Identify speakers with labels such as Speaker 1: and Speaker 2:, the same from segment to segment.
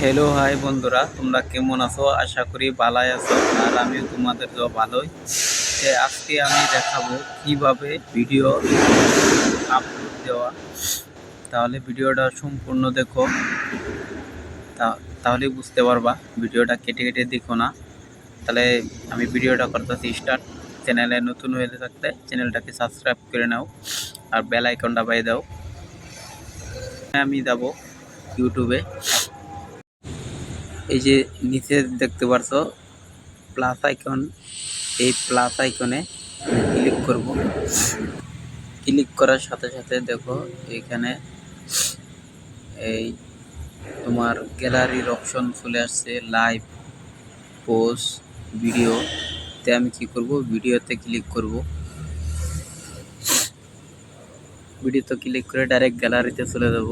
Speaker 1: Hello hi বন্ধুরা, তোমরা কেমন আছো? আশা করি ভালোই আছো। আর আমিও তোমাদের ভালোই। আজকে আমি দেখাবো কিভাবে ভিডিও আপলোড দেওয়া। তাহলে ভিডিওটা সম্পূর্ণ দেখো, তাহলে বুঝতে পারবা। ভিডিওটা কেটে কেটে দেখো না। তাহলে আমি ভিডিওটা করতেছি স্টার্ট। চ্যানেলে নতুন হয়ে থাকলে চ্যানেলটাকে সাবস্ক্রাইব করে নাও আর বেল আইকনটা বাজিয়ে দাও। আমি যাব ইউটিউবে। এই যে নিচে দেখতে পারছো প্লাস আইকন, এই প্লাস আইকনে ক্লিক করব। ক্লিক করার সাথে সাথে দেখো এখানে এই তোমার গ্যালারির অপশন চলে আসছে, লাইভ, পোস্ট, ভিডিও। তে আমি কি করব, ভিডিওতে ক্লিক করব। ভিডিওতে ক্লিক করে ডাইরেক্ট গ্যালারিতে চলে যাব।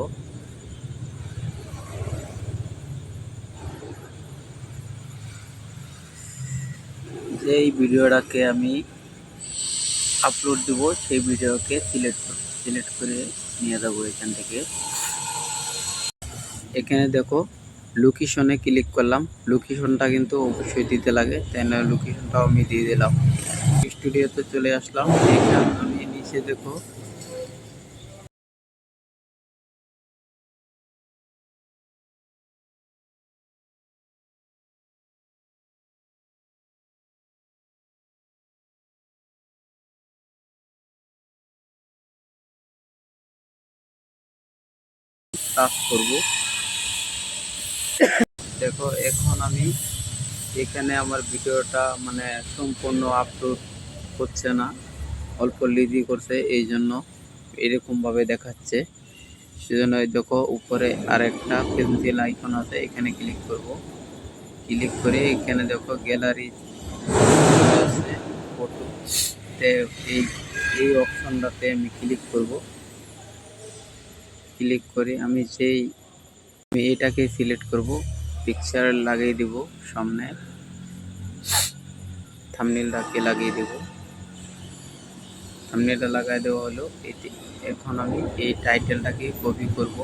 Speaker 1: যেই ভিডিওটাকে আমি আপলোড দেব সেই ভিডিওকে সিলেক্ট করে নিয়ে যাব এখান থেকে। এখানে দেখো লোকেশনে ক্লিক করলাম। লোকেশনটা কিন্তু অবশ্যই দিতে লাগে, তাই না? লোকেশনটাও আমি দিয়ে দিলাম। স্টুডিওতে চলে আসলাম। এখানে আমি নিচে দেখো টাচ করব। দেখো এখন আমি এখানে আমার ভিডিওটা মানে সম্পূর্ণ আপলোড হচ্ছে না, অল্প লিজি করছে, এই জন্য এরকমভাবে দেখাচ্ছে। সেজন্য দেখো উপরে আরেকটা পেন্সিল আইকন আছে, এখানে ক্লিক করব। ক্লিক করে এখানে দেখো গ্যালারি আছে, ফটো। এই এই অপশনটাতে আমি ক্লিক করব। ক্লিক করে আমি এটাকে সিলেক্ট করব, পিকচার লাগিয়ে দিব সামনে, থাম্বনেলটাকে লাগিয়ে দেব। থাম্বনেলটা লাগাই দেওয়া হলো এটি। এখন আমি এই টাইটেলটাকে কপি করব।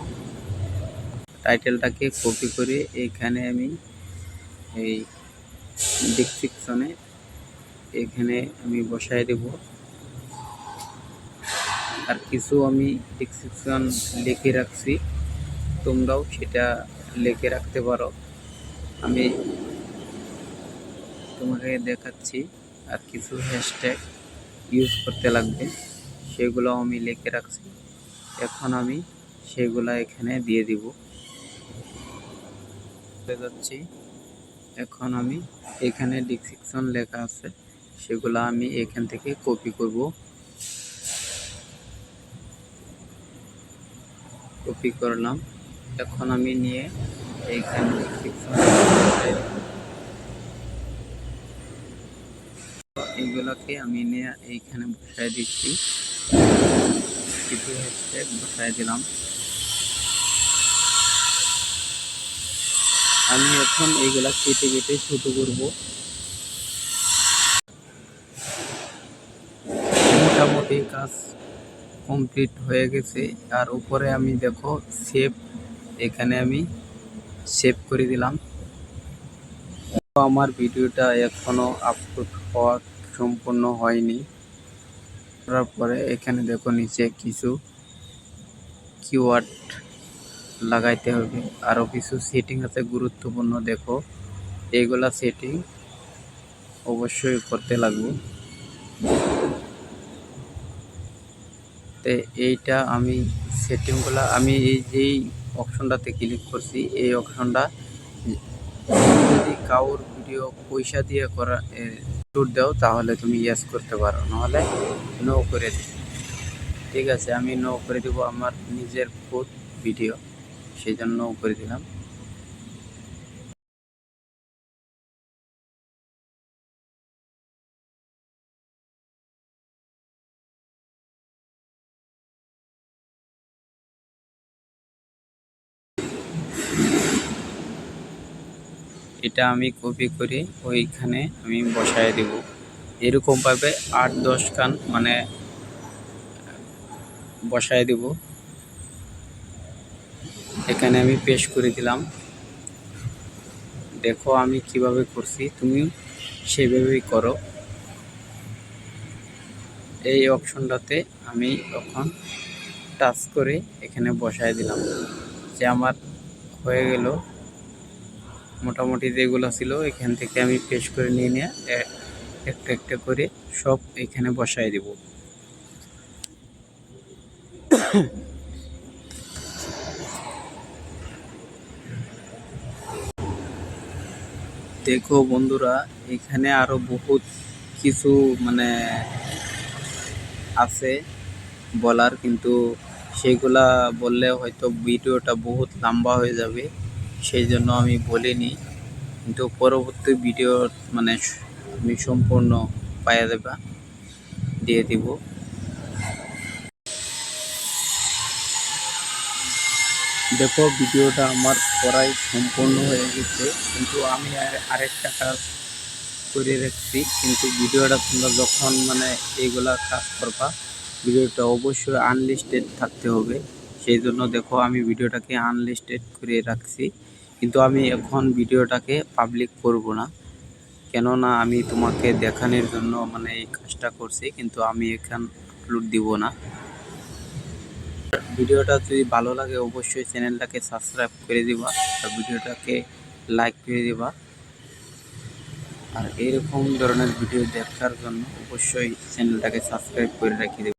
Speaker 1: টাইটেলটাকে কপি করে এখানে আমি এই ডেসক্রিপশনে এখানে আমি বসাই দেব। আর কিছু আমি ডেসক্রিপশন লিখে রাখছি, তোমরাও সেটা লিখে রাখতে পারো। আমি তোমাকে দেখাচ্ছি। আর কিছু হ্যাশট্যাগ ইউজ করতে লাগবে, সেগুলো আমি লিখে রাখছি। এখন আমি সেগুলা এখানে দিয়ে দিব। যাচ্ছি। এখন আমি এখানে ডেসক্রিপশন লেখা আছে, সেগুলো আমি এখান থেকে কপি করব। কপি করলাম। এখন আমি নিয়ে এইখানে এইগুলোকে আমি নিয়ে এইখানে বসায় দিচ্ছি। কিছু হ্যাশট্যাগ বসায় দিলাম। আমি এখন এইগুলা কেটে কেটে ছোট করব। মোটামুটি কাজ কমপ্লিট হয়ে গেছে। আর উপরে আমি দেখো সেভ, এখানে আমি সেভ করে দিলাম। আমার ভিডিওটা এখনো আপলোড হওয়া সম্পূর্ণ হয়নি। করার পরে এখানে দেখো নিচে কিছু কিওয়ার্ড লাগাইতে হবে, আরও কিছু সেটিং আছে গুরুত্বপূর্ণ। দেখো এইগুলা সেটিং অবশ্যই করতে লাগবে। তো এইটা আমি সেটিংগুলো আমি এই যেই অপশনটাতে ক্লিক করছি, এই অপশনটা যদি কাউর ভিডিও পয়সা দিয়ে করা আপলোড দাও তাহলে তুমি ইয়েস করতে পারো, নাহলে নো করে দিও। ঠিক আছে, আমি নো করে দিব। আমার নিজের খুদ ভিডিও, সেই জন্য নো করে দিলাম। এটা আমি কপি করে ওইখানে আমি বসায় দেব। এরকমভাবে 8-10 খান মানে বসায় দেব। এখানে আমি পেস্ট করে দিলাম। দেখো আমি কিভাবে করছি, তুমি সেভাবেই করো। এই অপশনটাতে আমি তখন টাচ করে এখানে বসায় দিলাম, যে আমার হয়ে গেল। মোটামুটি যেগুলো ছিল এখান থেকে আমি পেস্ট করে নিয়ে একটা একটা করে সব এখানে বসায় দিব। দেখো বন্ধুরা, এখানে আরো বহুত কিছু মানে আছে বলার, কিন্তু সেগুলা বললে হয়তো ভিডিওটা বহুত লম্বা হয়ে যাবে, সেই জন্য আমি বলিনি। কিন্তু পরবর্তী ভিডিও মানে আমি সম্পূর্ণ পাইয়া দেবা দিয়ে দিব। দেখো ভিডিওটা আমার করাই সম্পূর্ণ হয়ে গেছে, কিন্তু আমি আরেকটা কাজ করে রাখছি। কিন্তু ভিডিওটা তোমরা যখন মানে এইগুলা কাজ করবা, ভিডিওটা অবশ্যই আনলিস্টেড থাকতে হবে। সেই জন্য দেখো আমি ভিডিওটাকে আনলিস্টেড করে রাখছি, কিন্তু আমি এখন ভিডিওটাকে পাবলিক করব না, কেননা আমি তোমাকে দেখানোর জন্য মানে এই কাজটা করছি, কিন্তু আমি এখান আপলোড দিব না। ভিডিওটা যদি ভালো লাগে অবশ্যই চ্যানেলটাকে সাবস্ক্রাইব করে দিবা, আর ভিডিওটাকে লাইক করে দিবা। আর এরকম ধরনের ভিডিও দেখার জন্য অবশ্যই চ্যানেলটাকে সাবস্ক্রাইব করে রেখে দেবে।